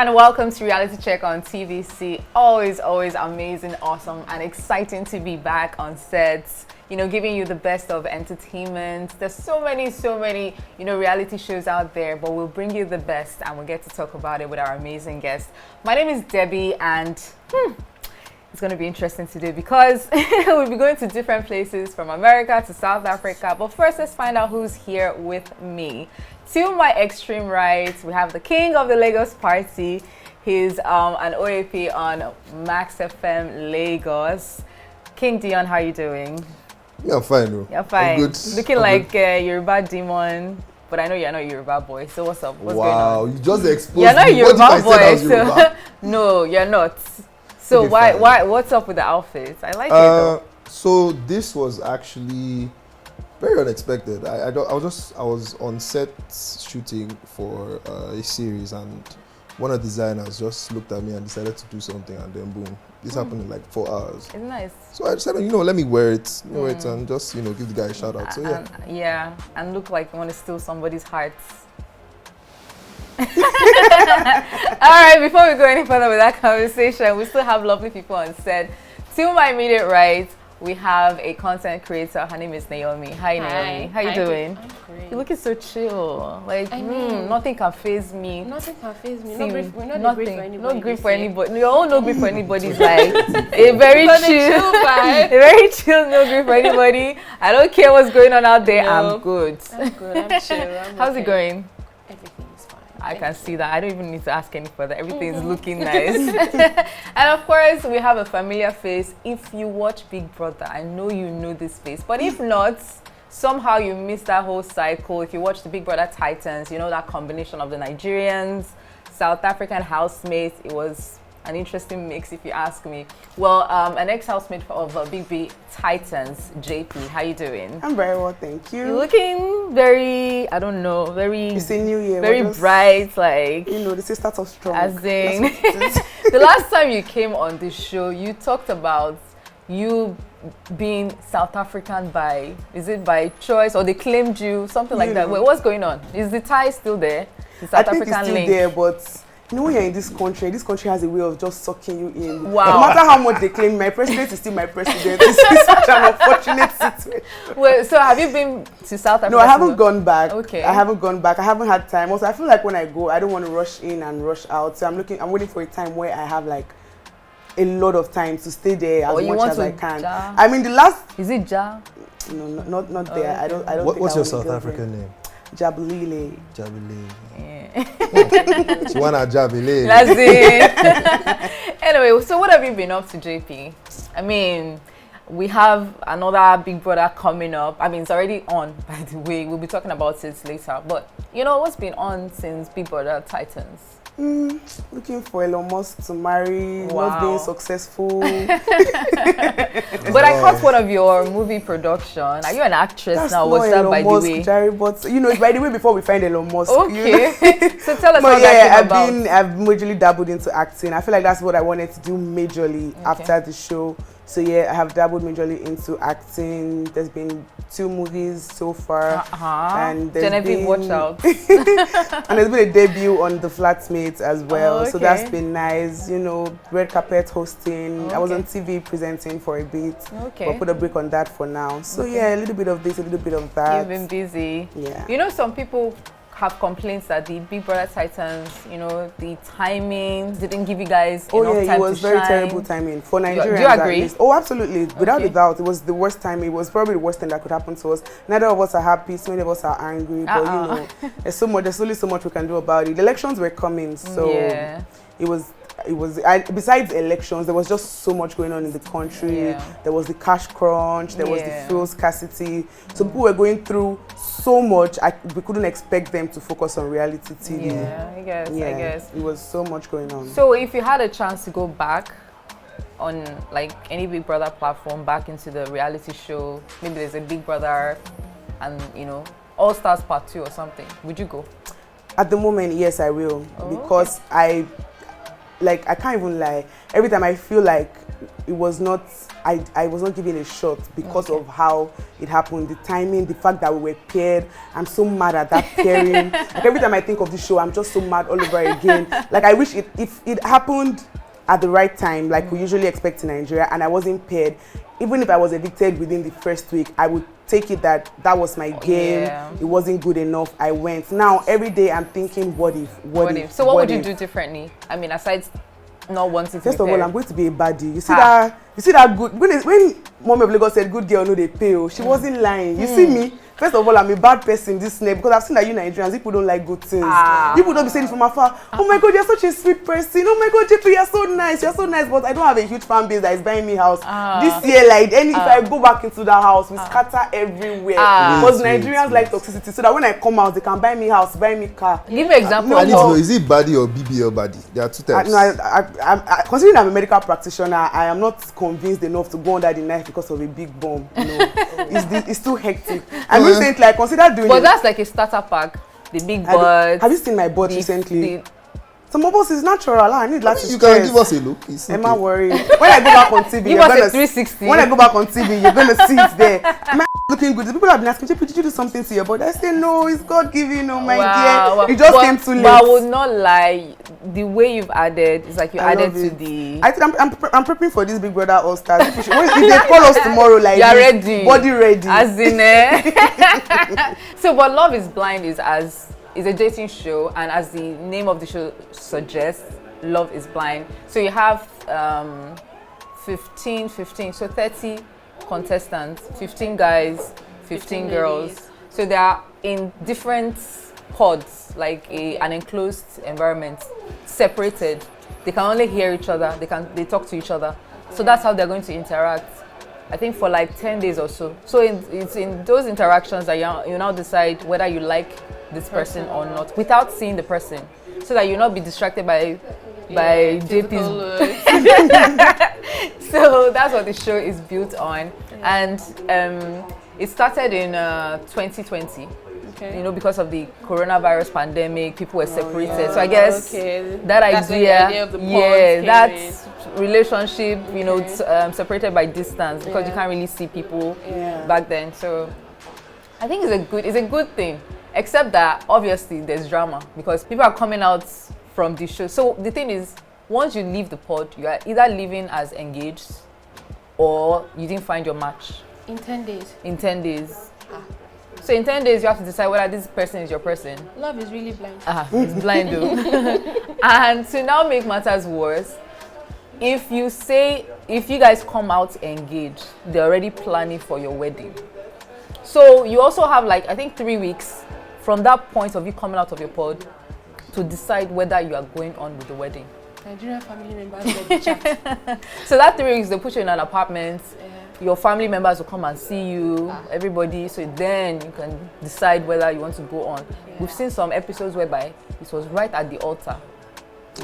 and welcome to Reality Check on TVC. Always amazing, awesome, and exciting to be back on sets. You know, giving you the best of entertainment. There's so many, reality shows out there, but we'll bring you the best and we'll get to talk about it with our amazing guests. My name is Debbie, and it's going to be interesting today because we'll be going to different places from America to South Africa. But first, let's find out who's here with me. To my extreme right, we have the king of the Lagos party. He's an OAP on Max FM Lagos. King Dion, how are you doing? Yeah, I'm fine, bro. You're fine. I'm good. Looking like Yoruba demon, but I know you're not a Yoruba boy. So what's up? What's going on? Wow, you just exposed You're not a me. Yoruba boy, Yoruba? No, you're not. So Okay, why? What's up with the outfits? I like it though. So this was actually very unexpected. I was on set shooting for a series, and one of the designers just looked at me and decided to do something, and then boom, this happened in like 4 hours. It's nice. So I decided, let me wear it, and just give the guy a shout out. So yeah, and look like you want to steal somebody's hearts. All right, before we go any further with that conversation, we still have lovely people on set. To my immediate right, we have a content creator. Her name is Naomi. Hi, Naomi. How you doing? I'm great. You're looking so chill. Like, nothing can faze me. Nothing can faze me. See, We're not grief for anybody. No grief for anybody. Your own no grief for anybody is like a very chill vibe. A very chill no grief for anybody. I don't care what's going on out there. No. I'm good. I'm good. I'm chill. How's it going? Everything is fine. I can see that. I don't even need to ask any further. Everything is looking nice. And of course, we have a familiar face. If you watch Big Brother, I know you know this face. But if not, somehow you missed that whole cycle. If you watch the Big Brother Titans, you know that combination of the Nigerians, South African housemates. It was an interesting mix, if you ask me. Well, an ex-housemate of BBTitans, Jaypee. How you doing? I'm very well, thank you. You're looking very, I don't know, very... It's a new year. Very bright, like... the sisters of strong. As in... The last time you came on this show, you talked about you being South African by... Is it by choice, or they claimed you, something like that? Wait, what's going on? Is the tie still there? The South I think African it's still link? there, but... when you're in this country has a way of just sucking you in. Wow. No matter how much they claim, my president is still my president. It's such an unfortunate situation. Wait, so have you been to South Africa? No, I haven't gone back. Okay. I haven't gone back. I haven't had time. Also, I feel like when I go, I don't want to rush in and rush out. So I'm waiting for a time where I have like a lot of time to stay there as much as I can. Ja? I mean, the last... Is it Ja? No, not there. I don't think What's I your will South go African there. name? Jabalile. Jabile. Yeah. Chiwana Jabile. That's it. Anyway, so what have you been up to, JP? I mean, we have another Big Brother coming up. I mean, it's already on, by the way. We'll be talking about it later. But, what's been on since Big Brother Titans? Looking for Elon Musk to marry, Wow. not being successful. But I caught one of your movie production. Are you an actress That's now? not What's that, Elon by Musk, the way? Jerry, but by the way, before we find Elon Musk. Okay. So tell us But what that came about. I've majorly dabbled into acting. I feel like that's what I wanted to do majorly after the show. So yeah, I have dabbled majorly into acting. There's been 2 movies so far, and there's Genevieve, watch out. and there's been a debut on The Flatmates as well. Oh, okay. So that's been nice. Red carpet hosting. I was on TV presenting for a bit. Okay. But put a break on that for now. So yeah, a little bit of this, a little bit of that. You've been busy. Yeah. Some people have complaints that the Big Brother Titans, the timing didn't give you guys enough time to shine. It was very terrible timing for Nigerians. Do you agree? At least. Oh, absolutely. Without a doubt, it was the worst time. It was probably the worst thing that could happen to us. Neither of us are happy. So many of us are angry. But there's only so much we can do about it. The elections were coming, so it was. Besides elections, there was just so much going on in the country. There was the cash crunch, there was the fuel scarcity. So people were going through so much. We couldn't expect them to focus on reality TV. Yeah, I guess. It was so much going on. So if you had a chance to go back on like any Big Brother platform, back into the reality show, maybe there's a Big Brother and All Stars Part 2 or something, would you go? At the moment, yes, I will. Because I can't even lie. Every time I feel like it was not. I was not given a shot because of how it happened, the timing, the fact that we were paired. I'm so mad at that pairing. Like every time I think of the show, I'm just so mad all over again. Like I wish if it happened at the right time, like we usually expect in Nigeria, and I wasn't paired. Even if I was evicted within the first week, I would take it that was my game. Yeah. It wasn't good enough. I went. Now every day I'm thinking, what if? So what would you do differently? I mean, aside not wanting to First be of all, paired. I'm going to be a baddie. You see that good when Mom of Lagos said good girl no they pay, oh, she wasn't lying. You see me? First of all, I'm a bad person this name because I've seen that you Nigerians, people don't like good things. People don't be saying it from afar, oh my God, you're such a sweet person. Oh my God, Jaypee, you're so nice. But I don't have a huge fan base that is buying me house. This year, like if I go back into that house, we scatter everywhere. Because Nigerians like toxicity, so that when I come out, they can buy me house, buy me car. Give me an example. I need to know, is it baddie or BBL baddie? There are two types. I considering I'm a medical practitioner, I am not convinced enough to go under the knife because of a big bomb. No, it's too hectic. And recently, I considered doing But that's like a starter pack. The big butt. Have you seen my butt recently? Some of us is natural. I need lots of stress. You can give us a look. It's okay. Am I worried? When I go back on TV, give us a 360. When I go back on TV, you're gonna see it there. My looking good. The people have been asking, Jaypee, did you do something to your body? I say no, it's God given. Oh my dear, it just came too late. But I would not lie. The way you've added, it's like you added to the. I think I'm prepping for this Big Brother All Stars. If they call us tomorrow, like you're ready, body ready. As in, So, but Love is Blind is a dating show, and as the name of the show suggests, Love is Blind. So you have 15, so 30 contestants, 15 guys, 15 girls. Ladies. So they are in different pods, like an enclosed environment, separated. They can only hear each other. They talk to each other. So that's how they're going to interact. I think for like 10 days or so. So it's in those interactions that you now decide whether you like this person or not without seeing the person, so that you'll not be distracted by Jaypee's. So that's what the show is built on, and it started in 2020. Okay. You know, because of the coronavirus pandemic, people were separated. So I guess that That's when the idea idea of the pods that relationship, you know, separated by distance because you can't really see people back then. So I think it's a good thing, except that obviously there's drama because people are coming out from the show. So the thing is, once you leave the pod, you are either leaving as engaged or you didn't find your match. In 10 days. In 10 days. So in 10 days, you have to decide whether this person is your person. Love is really blind. It's blind though. And to now make matters worse, if you guys come out engaged, they're already planning for your wedding. So you also have like, I think 3 weeks from that point of you coming out of your pod to decide whether you are going on with the wedding. Nigerian family members will be chat. So that 3 weeks, they put you in an apartment. Your family members will come and see you, everybody. So then you can decide whether you want to go on. We've seen some episodes whereby it was right at the altar.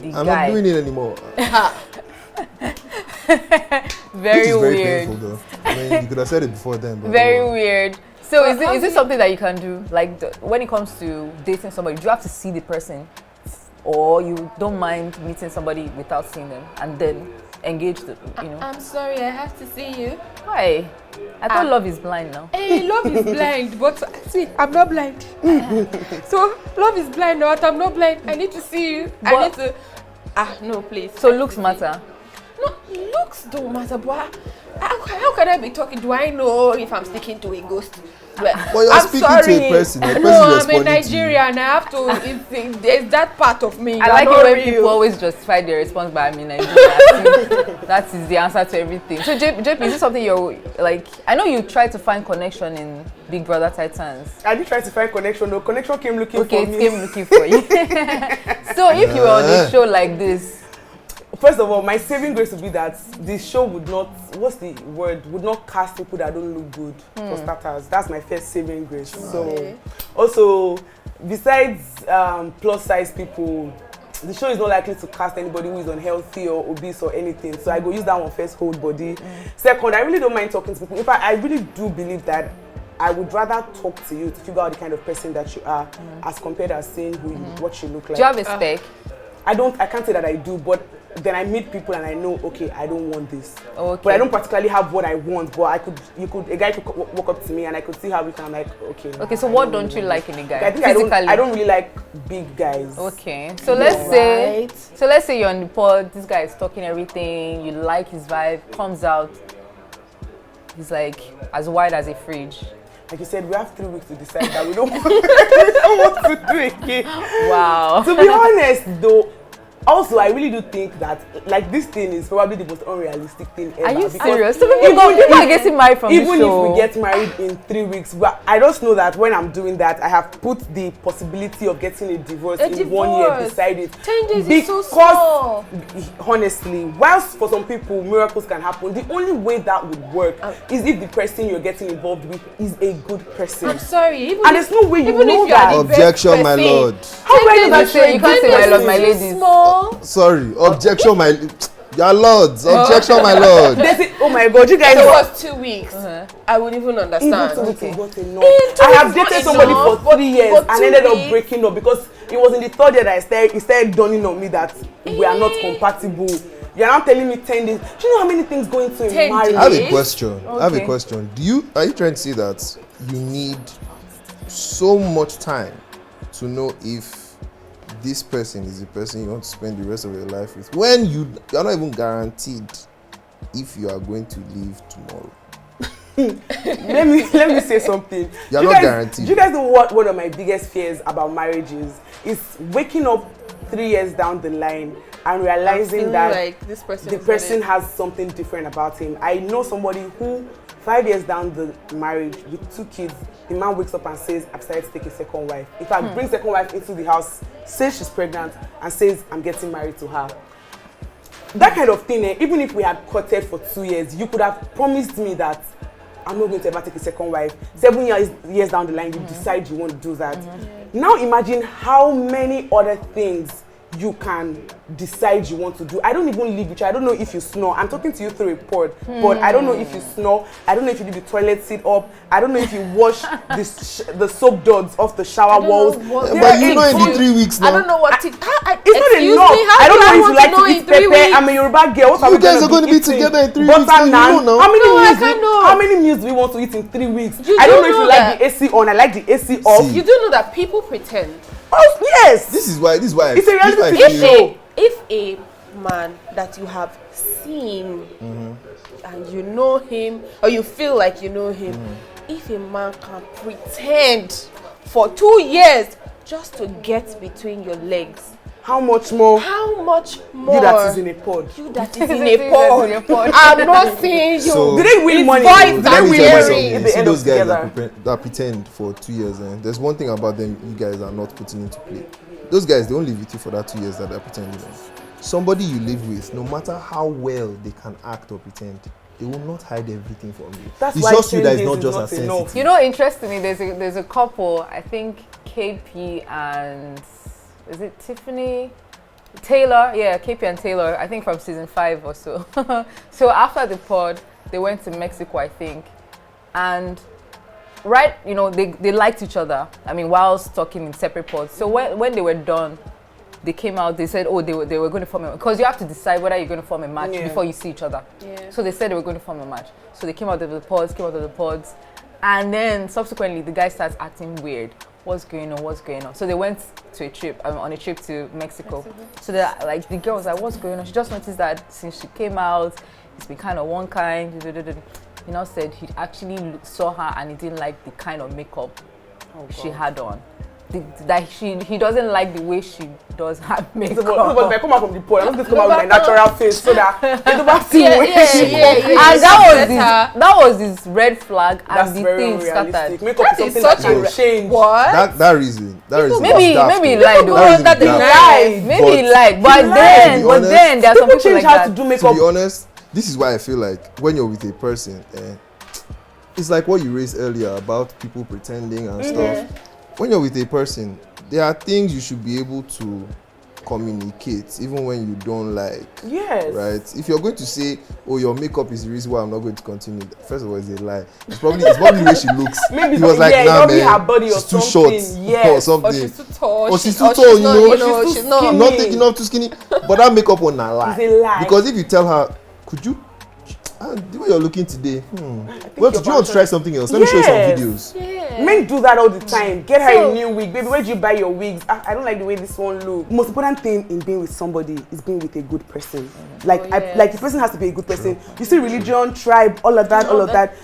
I'm not doing it anymore. Very weird. weird. Painful, though. I mean, you could have said it before then. But very weird. So is it something that you can do? Like when it comes to dating somebody, do you have to see the person, or you don't mind meeting somebody without seeing them and then engage the, you know? I'm sorry, I have to see you. Why? I thought Love is Blind now. Hey, love is blind, but see, I'm not blind. So love is blind, but I'm not blind. I need to see you. I need to. No, please. So looks matter. No, looks don't matter, but how can I be talking? Do I know if I'm sticking to a ghost? Well, you're I'm speaking sorry. to a person. A person No, I'm a responding to you. Nigerian. I have to. There's that part of me. I like it when people always justify their response by I'm in Nigeria. That is the answer to everything. So Jaypee, is this something you're like? I know you tried to find connection in Big Brother Titans. I did try to find connection. No connection came looking for me. Okay, it came looking for you. So if you were on a show like this, first of all, my saving grace would be that the show would not, would not cast people that don't look good, for starters. That's my first saving grace. So, also, besides plus size people, the show is not likely to cast anybody who is unhealthy or obese or anything. So I go use that one first, hold body. Second, I really don't mind talking to people. In fact, I really do believe that I would rather talk to you to figure out the kind of person that you are as compared to seeing what you look like. do you have a spec? I can't say that I do, but then I meet people and I know, okay, I don't want this. Okay. But I don't particularly have what I want. But a guy could walk up to me and I could see how we can, like, okay. Okay, so what don't you like in a guy? I think I don't really like big guys. Okay, so let's say you're on the pod. This guy is talking everything. You like his vibe. Comes out, he's like as wide as a fridge. Like you said, we have 3 weeks to decide that we don't want to do it again. Wow. To be honest, though, also I really do think that like this thing is probably the most unrealistic thing ever. Are you because serious? So people are getting married from even the show. if we get married in 3 weeks, but I just know that when I'm doing that, I have put the possibility of getting a divorce in 1 year beside it. 10 days is so small. Honestly, whilst for some people miracles can happen, the only way that would work is if the person you're getting involved with is a good person. I'm sorry, and there's no way you know that. Objection, my lord. How do I know that you can't say my lord, my ladies? Small. Sorry, objection, my your lords. Objection, my lord. Oh my God, you guys. It was 2 weeks. I would even understand. Even 2 weeks is not enough. I have dated somebody for 3 years and ended up breaking up because it was in the 3rd year that it started dawning on me that we are not compatible. You're now telling me 10 days. Do you know how many things go into a marriage? I have a question. Okay. I have a question. Are you trying to say that you need so much time to know if this person is the person you want to spend the rest of your life with when you're not even guaranteed if you are going to leave tomorrow? let me say something. You're not guaranteed. Do you guys know what one of my biggest fears about marriage is waking up 3 years down the line and realizing that like this person the person has something different about him. I know somebody who 5 years down the marriage with 2 kids, the man wakes up and says, I've decided to take a second wife. In fact, brings second wife into the house, says she's pregnant, and says, I'm getting married to her. That kind of thing, even if we had courted for 2 years, you could have promised me that I'm not going to ever take a second wife. 7 years down the line, you decide you want to do that. Now imagine how many other things you can decide you want to do. I don't even live with you. I don't know if you snore. I'm talking to you through a pod, but I don't know if you snore. I don't know if you leave the toilet seat up. I don't know if you wash the soap duds off the shower walls. But you know in the 3 weeks now. I don't know what it's not enough. I don't know if you like to eat pepper. I'm a Yoruba girl. What you guys are going to be together in 3 weeks. Butter naan. Know How many meals do we want to eat in 3 weeks? I don't know if you like the AC on. I like the AC off. You do know that people pretend. Oh, yes. This is why it's a reality show. If a man that you have seen and you know him or you feel like you know him, if a man can pretend for 2 years just to get between your legs, how much more? How much more? You that is in a pod. You that is in a pod. I'm not seeing you. So, do they win money? Voice let me tell you at the something. end Those of guys together. that pretend for 2 years, there's one thing about them you guys are not putting into play. Those guys, they only live with you for that 2 years that they're pretending. Somebody you live with, no matter how well they can act or pretend, they will not hide everything from you. That's it's why just you that is not is just not as enough. sensitive. You know, interestingly, there's a couple, I think KP and, is it Tiffany? Taylor, yeah, KP and Taylor, I think from season 5 or so. So after the pod, they went to Mexico, I think. And they liked each other. I mean, whilst talking in separate pods. So when they were done, they came out, they said, oh, they were going to form a, because you have to decide whether you're going to form a match before you see each other. Yeah. So they said they were going to form a match. So they came out of the pods. And then subsequently, the guy starts acting weird. What's going on? So they went to a trip, on a trip to Mexico. So the girl was like, what's going on? She just noticed that since she came out, it's been kind of one kind. He now said he actually saw her and he didn't like the kind of makeup she had on. He doesn't like the way she does her makeup. But I come out from the pod, I'm not going to come out with my natural face so that they don't see And that was his red flag, and the thing scattered. Makeup is something that can change. What? That reason. Maybe he lied. Maybe he lied. But then there are some people like that. To be honest, this is why I feel like when you're with a person, it's like what you raised earlier about people pretending and stuff. When you're with a person, there are things you should be able to communicate even when you don't like. Yes. Right? If you're going to say, oh, your makeup is the reason why I'm not going to continue, first of all, it's a lie. It's probably the way she looks. Maybe he was like, yeah, nah, probably man, her body she's or too something. short Yes. or something. Or she's too tall. Or she's too tall, you know. She's not. Not taking off too skinny. But that makeup one a lie. It's a lie. Because if you tell her, could you, the way you're looking today, well, do you want to try something else? Let me show you some videos. Yeah. Men do that all the time. Get her a new wig. Baby, where do you buy your wigs? I don't like the way this one looks. Most important thing in being with somebody is being with a good person. Like, like the person has to be a good person. You see, religion, tribe, all of that.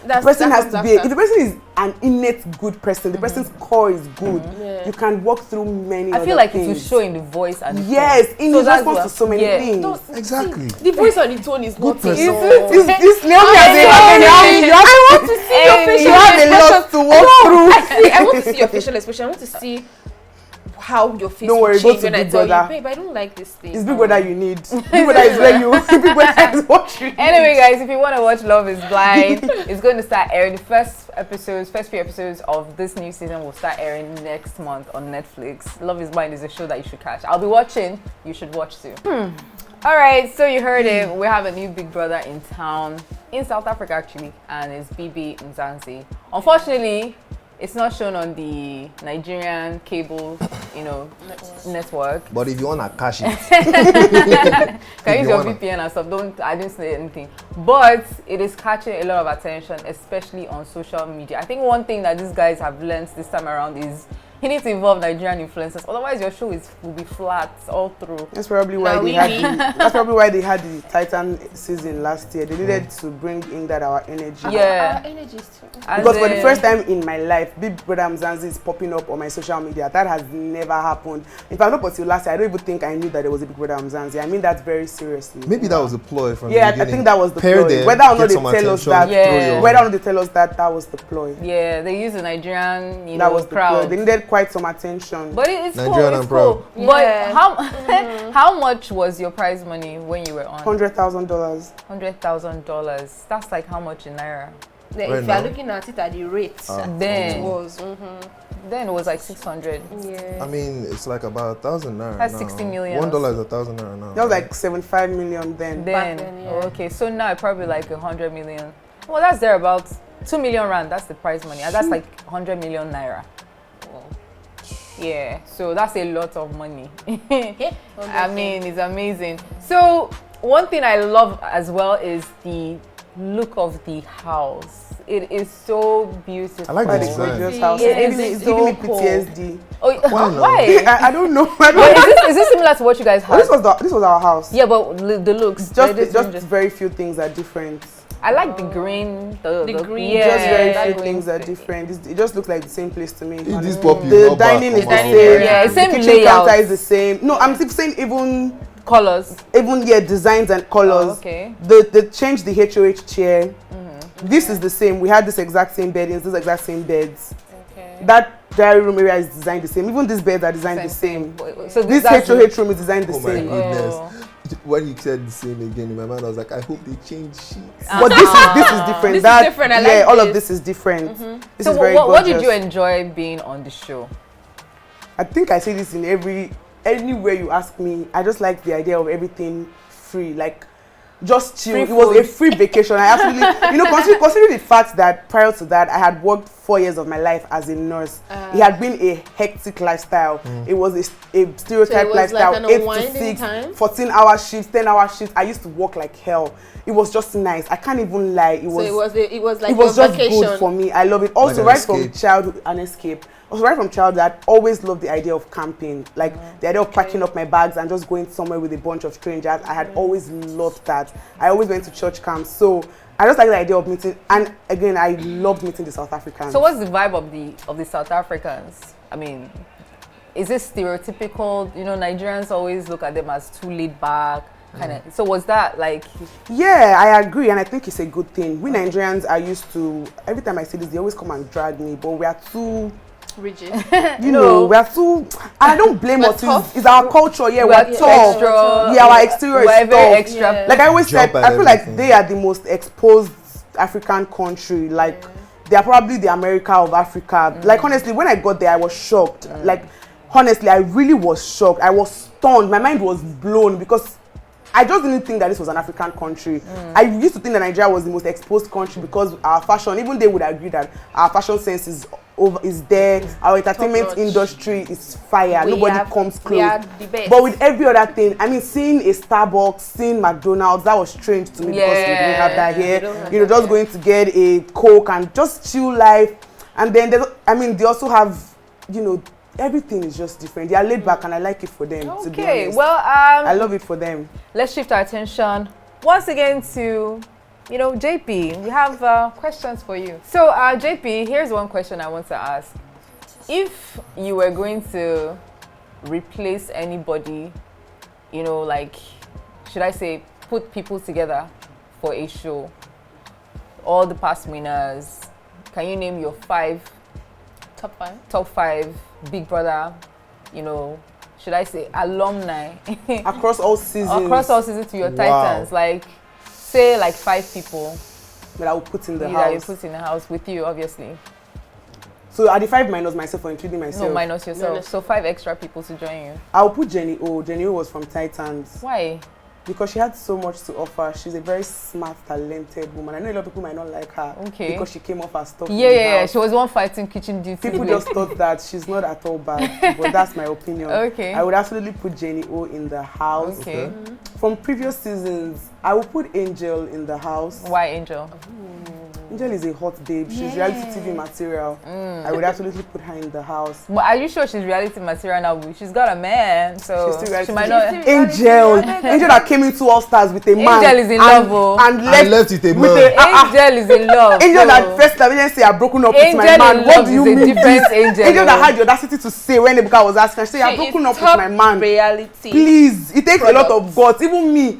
The person has to be. If the person is an innate good person, the person's core is good. You can walk through many. I feel like it will show in the voice and the yes, in his response to so many things. No, Exactly. the voice and the tone is Good not person. This Naomi I want to see your facial you have a lot to walk through. I want to see your facial expression. I want to see how your face Don't worry, will go change to when I Big tell Brother. you, babe, I don't like this thing. It's Big Brother you need. Big Brother is where you. Big Brother is what you need. Anyway, guys, if you want to watch Love is Blind, it's going to start airing. The first few episodes of this new season will start airing next month on Netflix. Love is Blind is a show that you should catch. I'll be watching. You should watch too. All right, so you heard it. We have a new Big Brother in town, in South Africa actually, and it's BBTitans. Unfortunately, it's not shown on the Nigerian cable, network. But if you want to cash it, Can use your VPN and stuff. I didn't say anything. But it is catching a lot of attention, especially on social media. I think one thing that these guys have learned this time around is you need to involve Nigerian influencers. Otherwise, your show will be flat all through. That's probably why they had the Titan season last year. They needed to bring in that our energy. Yeah. Our energy is too. Because for the first time in my life, Big Brother Mzansi is popping up on my social media. That has never happened. In fact, not until last year, I don't even think I knew that there was a Big Brother Mzansi. I mean that very seriously. maybe that was a ploy from the Yeah, beginning. I think that was the Pair ploy. them, Whether or not get they some tell us attention, that, Yeah. throw your- whether or not they tell us that, that was the ploy. Yeah, they use the Nigerian, That was the crowd. ploy. They needed quite some attention. But it's cool. Nigerian It's and cool. proud. But Yeah. how much was your prize money when you were on? $100,000. $100,000. That's like how much in naira? If Right you now? are looking at it at the rates, Then it was. then it was like 600. Yeah. I mean, it's like about 1,000 naira That's now. 60 million. $1 is 1,000 naira now. That was like 75 million then. Then, then, yeah. oh, okay, so now probably like 100 million. Well, that's there about 2 million rand. That's the prize money, and that's like 100 million naira. Yeah, so that's a lot of money. I mean, it's amazing. So one thing I love as well is the look of the house. It is so beautiful. I like Quite the a design. gorgeous house. It is It's so giving me cool. PTSD. Oh, Why why? I don't know. But is this similar to what you guys Oh, have? this was our house. Yeah, but the looks. Just very few things are different. I like the green. The green, Yeah, Just very that few green things are thing. different. It just looks like the same place to me. If this honestly. puppy The not back dining is from the our same. house. Yeah, the same kitchen layout. counter is the same. No, I'm still saying Colors. even designs and colors. Oh, okay. They changed the HOH chair. This is the same. We had this exact same beddings, these exact same beds. Okay. That diary room area is designed the same. Even these beds are designed the same. So This that's HOH room is designed the Oh my same. goodness. Oh. When you said the same again in my mind, I was like, I hope they change sheets. But this is different. This is different. I like all of this. this is different. This So is very what did gorgeous. you enjoy being on the show? I think I say this in anywhere you ask me. I just like the idea of everything free, like just chill. Free It was a food. free vacation. I absolutely, considering the fact that prior to that, I had worked 4 years of my life as a nurse. It had been a hectic lifestyle. It was a stereotype was lifestyle, like an 8 to unwinding 6, time? 14-hour shifts, 10-hour shifts. I used to work like hell. It was just nice. I can't even lie. It was like it was your just vacation. good for me. I love it. Also, an right from escape. childhood, an escape. Also, right from childhood, I always loved the idea of camping. Like the idea of packing up my bags and just going somewhere with a bunch of strangers. I had always loved that. I always went to church camps. So I just like the idea of meeting. And again, I loved meeting the South Africans. So what's the vibe of the South Africans? I mean, is it stereotypical? Nigerians always look at them as too laid back. Kind of. So was that like? Yeah, I agree, and I think it's a good thing. We Nigerians are used to. Every time I say this, they always come and drag me, but we are too. Rigid. We are too. And I don't blame We're us. tough. It's our culture. Yeah, we're We're tough. extra. Yeah, our exterior We're is very tough. extra. Yeah. Like I always said, Jump at I feel like everything. they are the most exposed African country. Like they are probably the America of Africa. Like honestly, when I got there, I was shocked. Like honestly, I really was shocked. I was stunned. My mind was blown because I just didn't think that this was an African country. I used to think that Nigeria was the most exposed country because our fashion, even they would agree that our fashion sense is there. Our entertainment industry is fire. Nobody comes close. But with every other thing, I mean, seeing a Starbucks, seeing McDonald's, that was strange to me because we didn't have that here. You know, just going to get a Coke and just chill life. And then, they also have, you know, everything is just different. They are laid back and I like it for them, to be honest. Well, I love it for them. Let's shift our attention once again to, you know, Jaypee. We have questions for you. So, Jaypee, here's one question I want to ask. If you were going to replace anybody, you know, like, should I say, put people together for a show, all the past winners, can you name your top five Big Brother, you know, should I say alumni across all seasons to your Titans, like say like 5 people that I will put in the house. That you put in the house with you, obviously. So are the 5 minus myself or including myself? No, minus yourself. No. So 5 extra people to join you. I'll put Jenny O. Jenny O was from Titans. Why? Because she had so much to offer. She's a very smart, talented woman. I know a lot of people might not like her because she came off as stuff. Yeah. She was one fighting kitchen duty. People just thought that she's not at all bad, but that's my opinion. Okay. I would absolutely put Jenny O in the house. Okay. From previous seasons, I would put Angel in the house. Why Angel? Angel is a hot babe. She's reality TV material. I would absolutely put her in the house. But are you sure she's reality material now? She's got a man, so she's still she might not. Angel that came into All Stars with a man. Angel is in love, and left with a man. Angel is in love. Angel that first time didn't say I've broken up with my man. What do you mean? Angel that had the audacity to say when Ebuka was asking, she said I've broken up with my man. Reality. Please, it takes a lot of guts. Even me.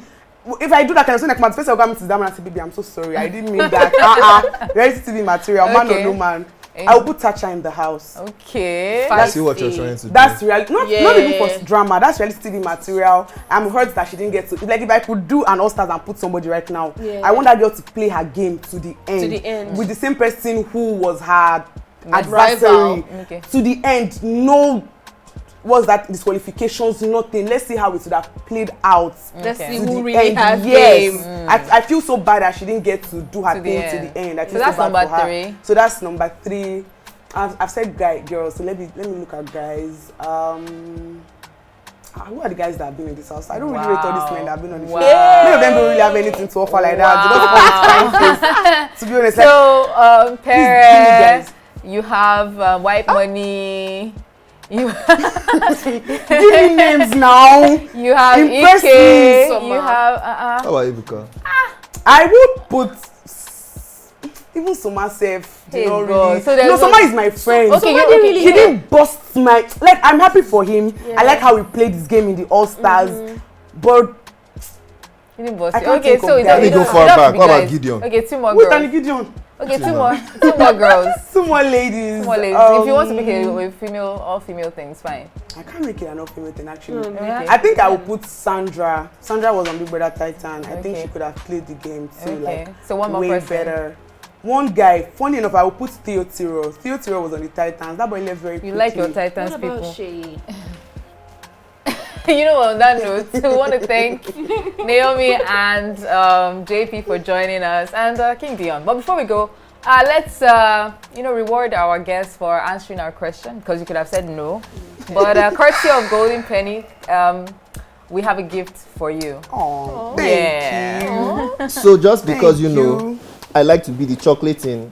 If I do that kind of thing, like my first I'll come to them and I say, baby, I'm so sorry. I didn't mean that. Reality TV material, man or no man. I will put Tacha in the house. Okay. I see what you're trying to do. That's reality. Not even for drama. That's reality TV material. I'm hurt that she didn't get to. Like if I could do an All Stars and put somebody right now, I want that girl to play her game to the end. With the same person who was her adversary. Okay. To the end. No. Was that disqualifications? Nothing. Let's see how it would have played out. Let's see who really has game. I feel so bad that she didn't get to do her thing to the end. I feel so that's so bad number 3. So that's number 3. I've said girls. So let me look at guys. Who are the guys that have been in this house? I don't really rate all these men that have been on the show. Many of them don't really have anything to offer like that. To be honest. So Perez, you have White Money. You give me names now. You have Impress Ike. Me. You have How about Ibuka? I would put even Soma self. Really. So Soma is my friend. Okay, he didn't bust my. Like I'm happy for him. I like how he played this game in the All Stars, but. He didn't bust you. Okay, so let me go far back. What about Gideon? Okay, 2 more girls. Who's Gideon? Okay, 2 more girls. 2 more ladies. 2 more ladies. If you want to make it with female, all female things, fine. I can't make it an all female thing actually. Okay. I think I will put Sandra. Sandra was on Big Brother Titan. I think she could have played the game too, like so one more way person. better. One guy, funny enough, I will put Theo Tiro. Theo Tiro was on the Titans. That boy left very quickly. You like your Titans what people. About Shay? You know, on that note, we want to thank Naomi and Jaypee for joining us and King Dion. But before we go, let's reward our guests for answering our question because you could have said no. But courtesy of Golden Penny, we have a gift for you. Oh, thank you. So just because you know, I like to be the chocolate in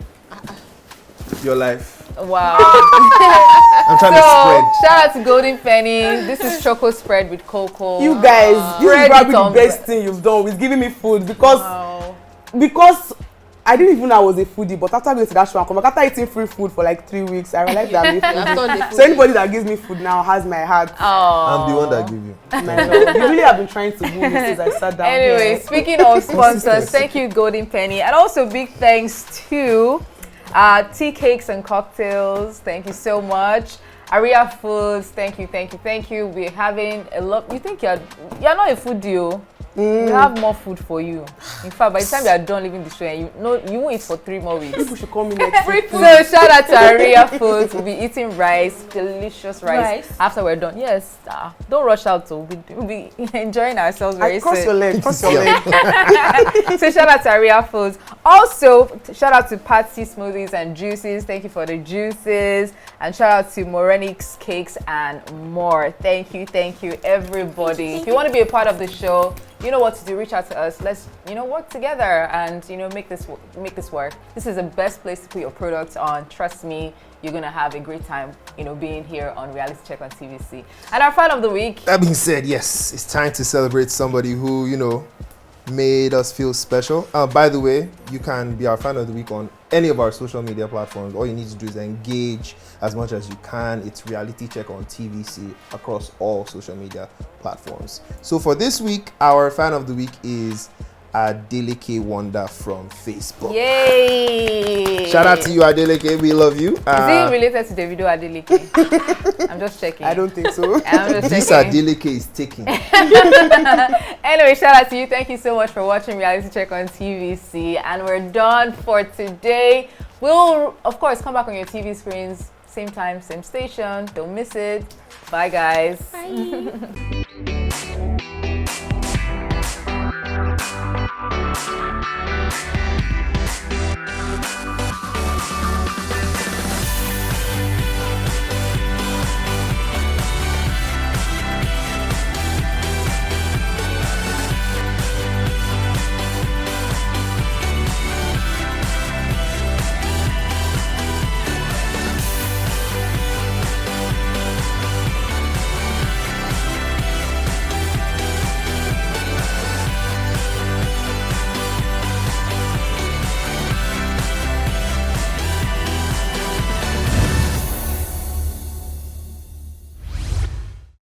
your life. Wow. I'm trying to spread. Shout out to Golden Penny. This is choco spread with cocoa. You guys, this is probably the best thing you've done with giving me food because I didn't even know I was a foodie, but after going to that show and come back, after eating free food for like 3 weeks, I realized that I'm a foodie. So anybody that gives me food now has my heart. I'm the one that give you. You really have been trying to woo me since I sat down. Anyway, speaking of sponsors, thank you Golden Penny, and also big thanks to Tea Cakes and Cocktails. Thank you so much. Aria Foods. Thank you. We're having a lot. You think you're not a foodie? We have more food for you. In fact, by the time you are done leaving the show, and you won't eat for 3 more weeks. People should call me next week. So shout out to Aria Foods. We'll be eating rice, delicious rice. After we're done. Yes, don't rush out. We'll be enjoying ourselves very soon. Cross your leg. So shout out to Aria Foods. Also, shout out to Patsy Smoothies and Juices. Thank you for the juices. And shout out to Morenix Cakes and more. Thank you, everybody. If you want to be a part of the show, you know what to do. Reach out to us. Let's, work together and, make this work. This is the best place to put your products on. Trust me, you're going to have a great time, being here on Reality Check on TVC. And our fan of the week. That being said, yes, it's time to celebrate somebody who, made us feel special. By the way, you can be our fan of the week on any of our social media platforms. All you need to do is engage as much as you can. It's Reality Check on TVC across all social media platforms. So for this week, our fan of the week is Adeleke Wonder from Facebook. Yay! Shout out to you, Adeleke. We love you. Is he related to Davido Adeleke? I'm just checking. I don't think so. This Adeleke is taking. Anyway, shout out to you. Thank you so much for watching Reality Check on TVC. And we're done for today. We'll, of course, come back on your TV screens. Same time, same station. Don't miss it. Bye, guys. Bye.